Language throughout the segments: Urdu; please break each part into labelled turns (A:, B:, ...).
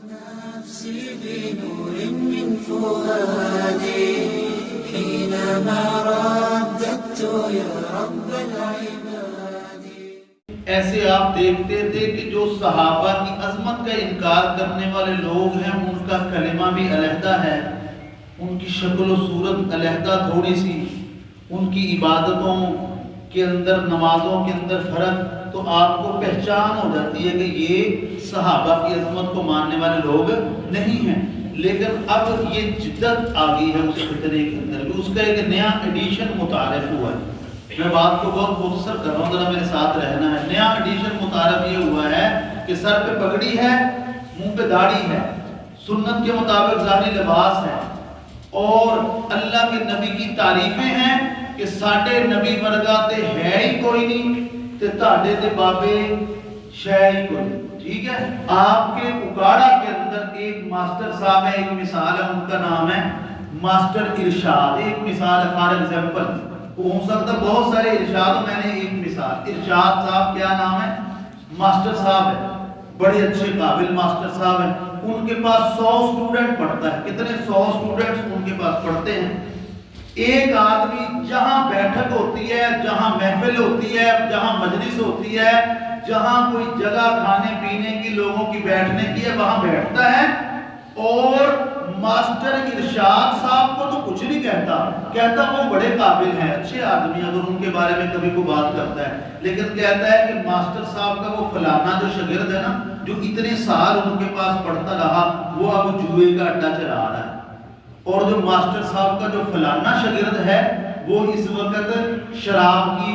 A: نفسي بنور من فؤادي حينما رددت يا رب العباد.
B: ایسے آپ دیکھتے تھے کہ جو صحابہ کی عظمت کا انکار کرنے والے لوگ ہیں ان کا کلمہ بھی علیحدہ ہے، ان کی شکل و صورت علیحدہ تھوڑی سی، ان کی عبادتوں کے اندر نمازوں کے اندر فرق، تو آپ کو پہچان ہو جاتی ہے کہ یہ صحابہ کی عظمت کو ماننے والے لوگ نہیں ہیں. لیکن اب یہ جدت آ گئی ہے اس خطرے کے اندر بھی، اس کا ایک نیا ایڈیشن متعارف ہوا ہے. میں بات کو بہت مختصر کر رہا ہوں، ذرا میرے ساتھ رہنا ہے. نیا ایڈیشن متعارف یہ ہوا ہے کہ سر پہ پگڑی ہے، منہ پہ داڑھی ہے، سنت کے مطابق ظاہری لباس ہے، اور اللہ کے نبی کی تعریفیں ہیں کہ ساڈے نبی ورگا تے ہے ہی کوئی نہیں تے تہاڈے تے بابے شے ہی کوئی نہیں. ٹھیک ہے، آپ کے اکاڑا کے اندر ایک ماسٹر صاحب ہے، ایک مثال ہے، ان کا نام ہے ماسٹر ارشاد. ایک مثال ہے، فار ایگزامپل ہو سکتا بہت سارے ارشاد، میں نے ایک مثال. ارشاد صاحب کیا نام ہے؟ ماسٹر صاحب ہے، بڑے اچھے قابل ماسٹر صاحب ہیں. ان کے پاس 100 اسٹوڈنٹ پڑھتا ہے. کتنے؟ 100 اسٹوڈنٹس ان کے پاس پڑھتے ہیں. ایک آدمی جہاں بیٹھک ہوتی ہے، جہاں محفل ہوتی ہے، جہاں مجلس ہوتی ہے، جہاں کوئی جگہ کھانے پینے کی لوگوں کی بیٹھنے کی ہے، وہاں بیٹھتا ہے. اور ماسٹر ارشاد صاحب کو تو کچھ نہیں کہتا وہ بڑے قابل ہیں، اچھے آدمی، اگر ان کے بارے میں کبھی کوئی بات کرتا ہے، لیکن کہتا ہے کہ ماسٹر صاحب کا وہ فلانا جو شاگرد ہے نا، جو اتنے سال ان کے پاس پڑھتا رہا، وہ اب جوئے کا اڈا چلا رہا ہے. اور جو ماسٹر صاحب کا جو فلانا شاگرد ہے وہ اس وقت شراب کی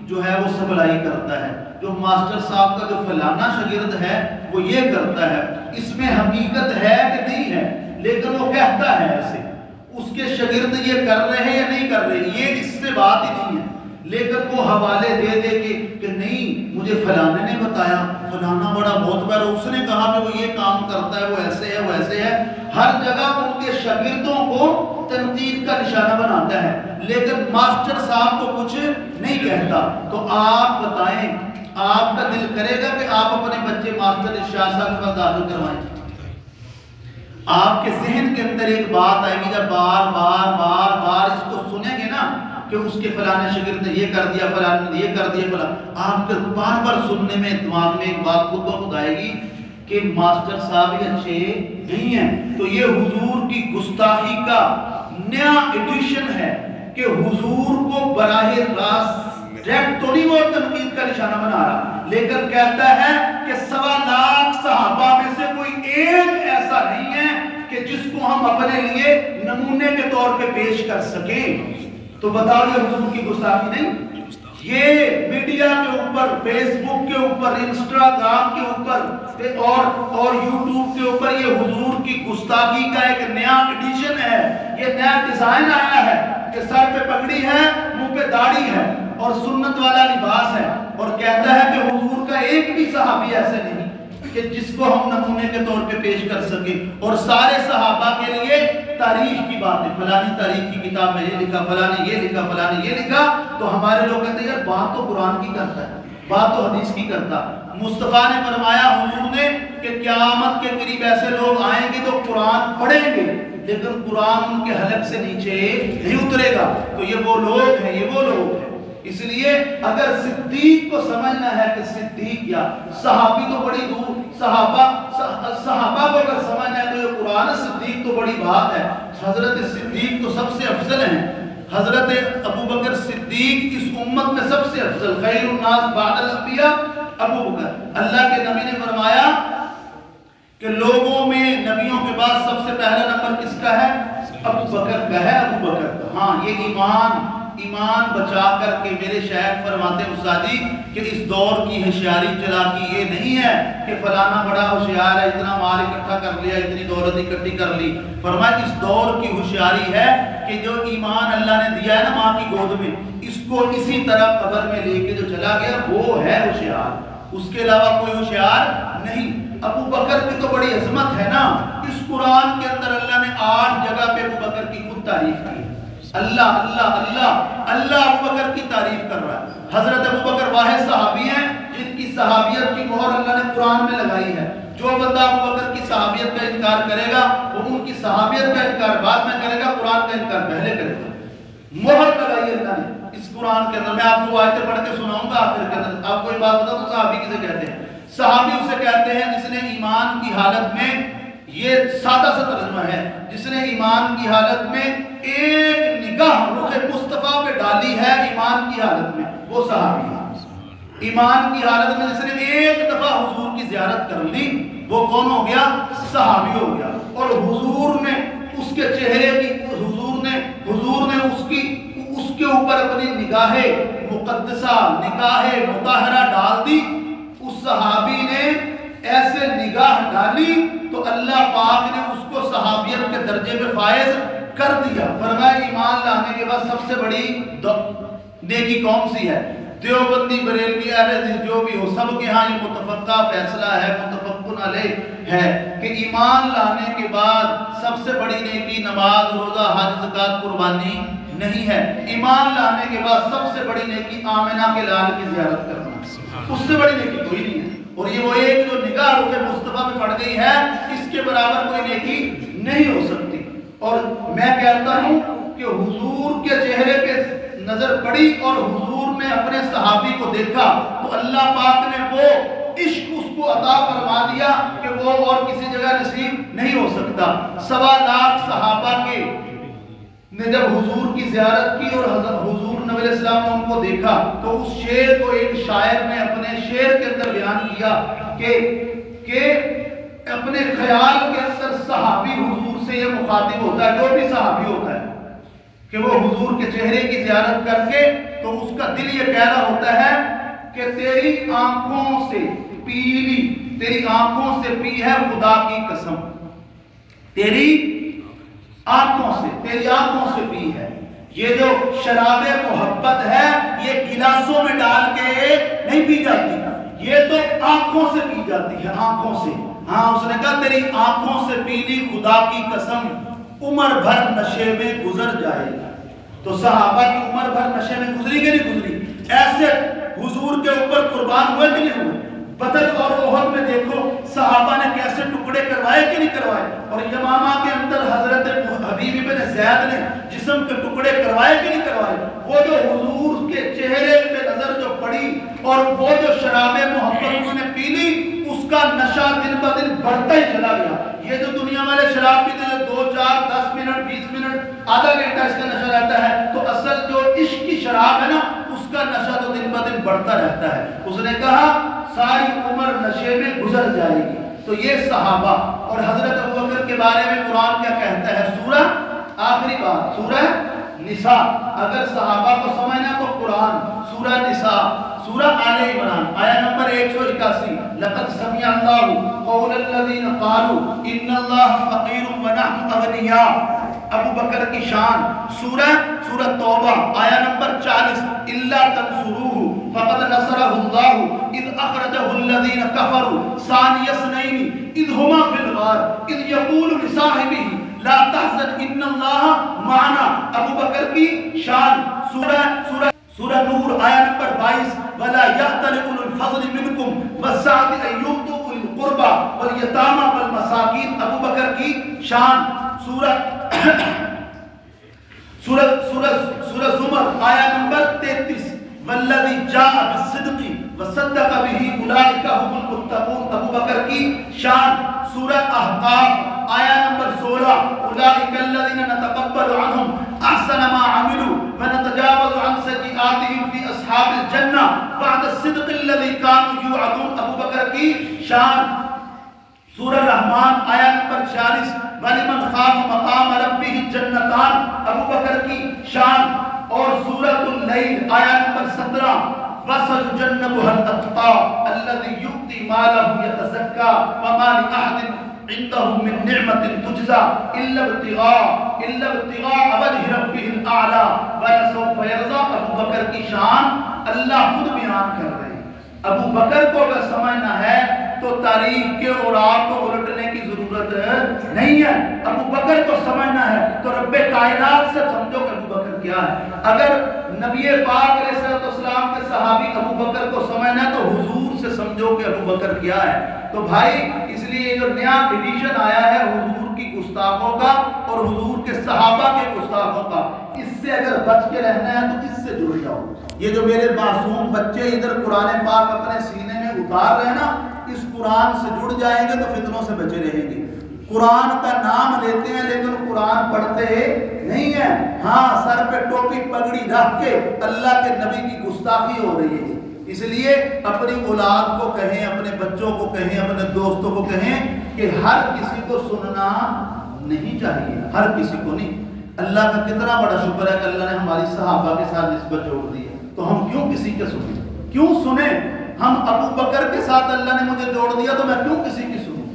B: جو ہے وہ سپلائی کرتا ہے. جو ماسٹر صاحب کا جو فلانا شاگرد ہے وہ یہ کرتا ہے. اس میں حقیقت ہے کہ نہیں ہے، لیکن وہ کہتا ہے ایسے. اس کے شاگرد یہ کر رہے ہیں یا نہیں کر رہے، یہ اس سے بات ہی نہیں ہے، لیکن وہ حوالے دے دے کہ نہیں مجھے فلانے نے بتایا، فلانا بڑا بہت بڑا، اس نے کہا کہ وہ یہ کام کرتا ہے، وہ ایسے ہے، وہ ایسے ہے. ہر جگہ ان کے شاگردوں کو تنقید کا نشانہ بناتا ہے، لیکن ماسٹر صاحب کو کچھ نہیں کہتا. تو آپ بتائیں، آپ کا دل کرے گا کہ آپ اپنے بچے ماسٹر ارشاد صاحب کا داخل کروائیں؟ آپ کے ذہن کے اندر ایک بات آئے گی جب بار بار بار بار اس کو سنیں گے نا کہ اس کے فلانے شاگرد نے یہ کر دیا، فلانے نے یہ کر دیا، فلاں، آپ کے بار بار سننے میں دماغ میں ایک بات خود بخود آئے گی کہ ماسٹر صاحب ہی اچھے نہیں ہیں. تو یہ حضور کی گستاخی کا نیا ایڈیشن ہے کہ حضور کو براہ راست ڈائریکٹ تو نہیں وہ تنقید کا نشانہ بنا رہا، لیکن کہتا ہے کہ 1.25 لاکھ صحابہ میں سے کوئی ایک ایسا نہیں ہے کہ جس کو ہم اپنے لیے نمونے کے طور پہ پیش کر سکیں. تو بتاؤ یہ حضور کی گستاخی نہیں؟ یہ میڈیا کے اوپر، فیس بک کے اوپر، انسٹاگرام کے اوپر اور یوٹیوب کے اوپر یہ حضور کی گستاخی کا ایک نیا ایڈیشن ہے. یہ نیا ڈیزائن آیا ہے کہ سر پہ پگڑی ہے، منہ پہ داڑھی ہے اور سنت والا لباس ہے، اور کہتا ہے کہ حضور کا ایک بھی صحابی ایسے نہیں کہ جس کو ہم نمونے کے طور پہ پیش کر سکیں. اور سارے صحابہ کے لیے تاریخ کی باتیں، فلانی تاریخ کی کتاب میں یہ لکھا، فلانے یہ لکھا، فلانے یہ لکھا. تو ہمارے لوگ کہتے ہیں یار بات تو قرآن کی کرتا ہے، بات تو حدیث کی کرتا. مصطفیٰ نے فرمایا حضور نے کہ قیامت کے قریب ایسے لوگ آئیں گے جو قرآن پڑھیں گے لیکن قرآن ان کے حلق سے نیچے نہیں اترے گا. تو یہ وہ لوگ ہیں، یہ وہ لوگ ہیں. اس لیے اگر صدیق کو سمجھنا ہے کہ صدیق یا صحابی تو بڑی دور، صحابہ کو اگر سمجھنا ہے تو یہ قرآن صدیق تو بڑی بات ہے. حضرت صدیق تو سب سے افضل ہیں. حضرت ابو بکر صدیق اس امت میں سب سے افضل، خیر الناس بعد الانبیاء ابو بکر. اللہ کے نبی نے فرمایا کہ لوگوں میں نبیوں کے بعد سب سے پہلا نمبر کس کا ہے؟ ابو بکر کا ہے. ابو بکر، ہاں یہ ایمان بچا کر کے میرے شیخ فرماتے استادی کہ اس دور کی ہوشیاری چلاکی یہ نہیں ہے کہ فلانا بڑا ہوشیار ہے، اتنا مال اکٹھا کر لیا، اتنی دولت اکٹھی کر لی. فرمایا اس دور کی ہوشیاری ہے کہ جو ایمان اللہ نے دیا ہے نا ماں کی گود میں، اس کو اسی طرح قبر میں لے کے جو چلا گیا وہ ہے ہوشیار، اس کے علاوہ کوئی ہوشیار نہیں. ابو بکر کی تو بڑی عظمت ہے نا. اس قرآن کے اندر اللہ نے 8 جگہ پہ ابو بکر کی خود تعریف کی. اللہ اللہ اللہ اللہ ابو بکر کی تعریف کر رہا ہے. حضرت ابو بکر واحد صحابی ہیں جن کی صحابیت کی مہر اللہ نے قرآن میں لگائی ہے. جو بندہ ابو بکر کی صحابیت صحابیت کا انکار کرے گا وہ ان کی صحابیت کا انکار بعد میں کرے گا، قرآن کا انکار پہلے کرے گا۔ مہر لگائی اللہ نے اس قرآن کے اندر۔ میں آپ کو آیتیں پڑھ کے سناؤں گا آخر کے اندر۔ آپ کو ایک بات بتا دوں، صحابی کسے کہتے ہیں؟ صحابی اسے کہتے ہیں جس نے ایمان کی حالت میں، یہ سادہ سا ترجمہ ہے، جس نے ایمان کی حالت میں ایک نگاہ رخ مصطفیٰ پہ ڈالی ہے ایمان کی حالت میں، وہ صحابی ہے۔ ایمان کی حالت میں جس نے ایک دفعہ حضور کی زیارت کر لی وہ کون ہو گیا؟ صحابی ہو گیا۔ اور حضور نے اس کے چہرے کی، حضور نے اس کے اوپر اپنی نگاہ مقدسہ، نگاہ مطہرہ ڈال دی۔ اس صحابی نے ایسے نگاہ ڈالی تو اللہ پاک نے اس کو صحابیت کے درجے میں فائز کر دیا۔ فرمایا ایمان لانے کے بعد سب سے بڑی نیکی کون سی ہے؟ دیوبندی بریلوی اہل حدیث جو بھی ہو، سب کے ہاں یہ متفقہ فیصلہ ہے، متفق علیہ ہے کہ ایمان لانے کے بعد سب سے بڑی نیکی نماز، روزہ، حج، زکوٰۃ، قربانی نہیں ہے۔ ایمان لانے کے بعد سب سے بڑی نیکی آمنہ کے لال کی زیارت کرنا، اس سے بڑی نیکی کوئی نہیں ہے۔ اور یہ وہ ایک جو نگاہ رخ مصطفیٰ میں پڑ گئی ہے، اس کے برابر کوئی نیکی نہیں ہو سکتی۔ اور میں کہتا ہوں کہ حضور کے چہرے پہ نظر پڑی اور حضور نے اپنے صحابی کو دیکھا تو اللہ پاک نے وہ عشق اس کو عطا فرما دیا کہ وہ اور کسی جگہ نصیب نہیں ہو سکتا۔ 1.25 لاکھ صحابہ کے نے جب حضور کی زیارت کی اور حضور نبی علیہ السلام نے ان کو دیکھا تو اس شعر کو ایک شاعر نے اپنے شعر کے اندر بیان کیا کہ اپنے خیال کے اندر صحابی حضور سے یہ مخاطب ہوتا ہے، جو بھی صحابی ہوتا ہے، کہ وہ حضور کے چہرے کی زیارت کر کے تو اس کا دل یہ کہہ رہا ہوتا ہے کہ تیری آنکھوں سے پی لی، تیری آنکھوں سے پی ہے خدا کی قسم، تیری آنکھوں سے پی ہے۔ یہ جو شراب محبت ہے یہ گلاسوں میں ڈال کے نہیں پی جاتی، یہ تو آنکھوں سے پی جاتی ہے، آنکھوں سے۔ ہاں اس نے کہا تیری آنکھوں سے پی لی خدا کی قسم، عمر بھر نشے میں گزر جائے گا۔ تو صحابہ کی عمر بھر نشے میں گزری کہ نہیں گزری؟ ایسے حضور کے اوپر قربان ہوئے کہ نہیں ہوئے؟ بدر اور احد میں دیکھو صحابہ نے کیسے ٹکڑے کروائے کہ نہیں کروائے؟ اور یمامہ کے اندر حضرت حبیب بن زید نے جسم کے ٹکڑے کروائے کہ نہیں کروائے؟ وہ جو حضور کے چہرے پہ نظر جو پڑی اور وہ جو شراب محبت انہوں نے پی لی، اس کا نشہ دن بدن بڑھتا ہی چلا گیا۔ یہ جو دنیا والے شراب پیتے ہیں 2 4 10 منٹ 20 منٹ آدھا گھنٹہ اس کا نشہ رہتا ہے، تو اصل جو عشق کی شراب ہے نا اس کا نشہ تو دن بدن بڑھتا رہتا ہے۔ اس نے کہا ساری عمر نشے میں گزر جائے گی۔ تو یہ صحابہ اور حضرت ابوبکر کے بارے میں قرآن کیا کہتا ہے؟ سورہ آخری بات سورہ نساء۔ اگر صحابہ کو سمجھنا تو قرآن سورہ نساء، سورہ آل عمران آیا نمبر 181، لقد سمع اللہ قول الذین قالوا ان اللہ فقیر ونحن اغنیاء، ابو بکر کی شان۔ سورہ توبہ آیا نمبر 40، الا تنصروہ فقد نصرہ اللہ اذ اخرجہ الذین کفروا ثانی اثنین اذ ہما فی الغار اذ یقول لصاحبہ لا تحزن ان اللہ معنا، ابو بکر کی شان۔ سورہ نور آیا نمبر 22، ولا یأتل اولو الفضل منکم والسعة ان یؤتوا اولي القربى والیتامى والمساکین، ابو بکر کی شان۔ سورہ زمر آیا نمبر 33، والذی جاء بالصدق وصدق به اولئک هم المتقون، ابو بکر کی شان۔ سورہ احقاف آیا نمبر 16، اولئک الذین نتقبل عنہم احسن ما عملوا ونتجاوز عن سیئاتهم فی اصحاب الجنہ بعد الصدق الذی كانوا یوعدون، ابو بکر کی شان۔ سورہ رحمان آیا نمبر 46، وَلِمَنْ خَافَ مَقَامَ رَبِّهِ جَنَّتَانِ، ابو بکر کی شان۔ اور سورۃ اللیل آیا نمبر 17، وَسَيُجَنَّبُهَا الْأَتْقَى الَّذِي يُؤْتِي مَالَهُ يَتَزَكَّى وَمَا لِأَحَدٍ عِندَهُ مِن نِّعْمَةٍ تُجْزَى إِلَّا ابْتِغَاءَ وَجْهِ رَبِّهِ الْأَعْلَى وَلَسَوْفَ يَرْضَىٰ، ابو بکر کی شان اللہ خود بیان کر رہے ہیں۔ ابو بکر کو اگر سمجھنا ہے تو تاریخ کے اوراق کو الٹنے کی ضرورت نہیں ہے۔ ابو بکر کو سمجھنا ہے تو رب کائنات سے سمجھو کہ ابو بکر کیا ہے۔ اگر نبی پاک علیہ السلام کے صحابی ابو بکر کو سمجھنا ہے تو حضور سے سمجھو کہ ابو بکر کیا ہے۔ تو بھائی اس لیے جو نیا ایڈیشن آیا ہے حضور کی گستاخوں کا اور حضور کے صحابہ کے گستاخوں کا، اس سے اگر بچ کے رہنا ہے تو اس سے جڑ جاؤ۔ یہ جو میرے معصوم بچے ادھر قرآن پاک اپنے سینے میں اتار رہے ہیں نا، اس قرآن سے جڑ جائیں گے تو فتنوں سے بچے رہیں گے۔ قرآن کا نام لیتے ہیں لیکن قرآن پڑھتے نہیں ہیں، ہاں سر پہ ٹوپی پگڑی رکھ کے اللہ کے نبی کی گستاخی ہو رہی ہے۔ اس لیے اپنی اولاد کو کہیں، اپنے بچوں کو کہیں، اپنے دوستوں کو کہیں کہ ہر کسی کو سننا نہیں چاہیے، ہر کسی کو نہیں۔ اللہ کا کتنا بڑا شکر ہے کہ اللہ نے ہماری صحابہ کے ساتھ نسبت جوڑ دی ہے، تو ہم کیوں کسی کے سنیں؟ کیوں سنیں؟ ہم ابو بکر کے ساتھ اللہ نے مجھے جوڑ دیا تو میں کیوں کسی کی سنوں؟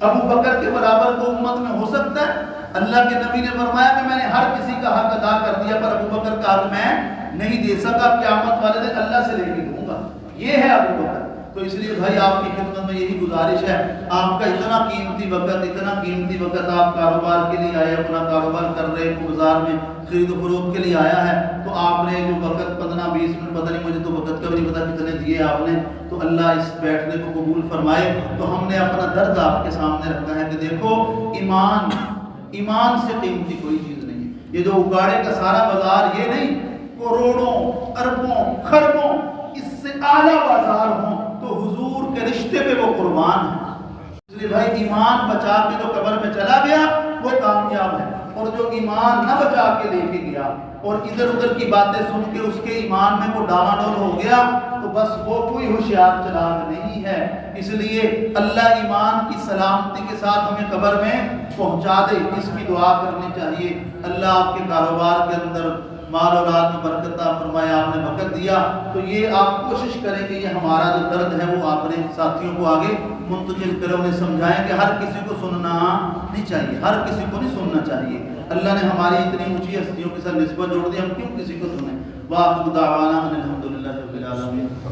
B: ابو بکر کے برابر کو امت میں ہو سکتا ہے؟ اللہ کے نبی نے فرمایا کہ میں نے ہر کسی کا حق ادا کر دیا پر ابو بکر کا حق میں نہیں دے سکا، قیامت والے دن اللہ سے لے کے دوں گا۔ یہ ہے ابو بکر۔ تو اس لیے بھائی آپ کی خدمت میں یہی گزارش ہے، آپ کا اتنا قیمتی وقت آپ کاروبار کے لیے آئے، اپنا کاروبار کر رہے ہیں، بازار میں خرید و فروخت کے لیے آیا ہے، تو آپ نے جو وقت 15-20 منٹ، پتہ نہیں مجھے تو وقت کا بھی نہیں پتا کتنے دیے آپ نے، تو اللہ اس بیٹھنے کو قبول فرمائے۔ تو ہم نے اپنا درد آپ کے سامنے رکھا ہے کہ دیکھو ایمان سے قیمتی کوئی چیز نہیں ہے۔ یہ جو اکاڑے کا سارا بازار یہ نہیں، کروڑوں اربوں خربوں اس سے اعلیٰ بازار ہوں تو حضور کے رشتے پہ وہ قربان ہے۔ اس لیے بھائی ایمان بچا کے جو قبر میں چلا گیا وہ کامیاب ہے، اور جو ایمان نہ بچا کے لے کے گیا اور ادھر ادھر کی باتیں سن کے اس کے ایمان میں کوئی ڈاواڈول ہو گیا تو بس وہ کوئی ہوشیار چراغ نہیں ہے۔ اس لیے اللہ ایمان کی سلامتی کے ساتھ ہمیں قبر میں پہنچا دے، اس کی دعا کرنی چاہیے۔ اللہ آپ کے کاروبار کے اندر مال اولاد میں برکت عطا فرمائے۔ آپ نے وقت دیا تو یہ آپ کوشش کریں کہ یہ ہمارا جو درد ہے وہ آپ نے ساتھیوں کو آگے منتقل کریں، انہیں سمجھائیں کہ ہر کسی کو سننا نہیں چاہیے، ہر کسی کو نہیں سننا چاہیے۔ اللہ نے ہماری اتنی اونچی ہستیوں کے ساتھ نسبت جوڑ دی، ہم کیوں کسی کو سنیں؟ وآخر دعوانا ان الحمدللہ رب العالمین۔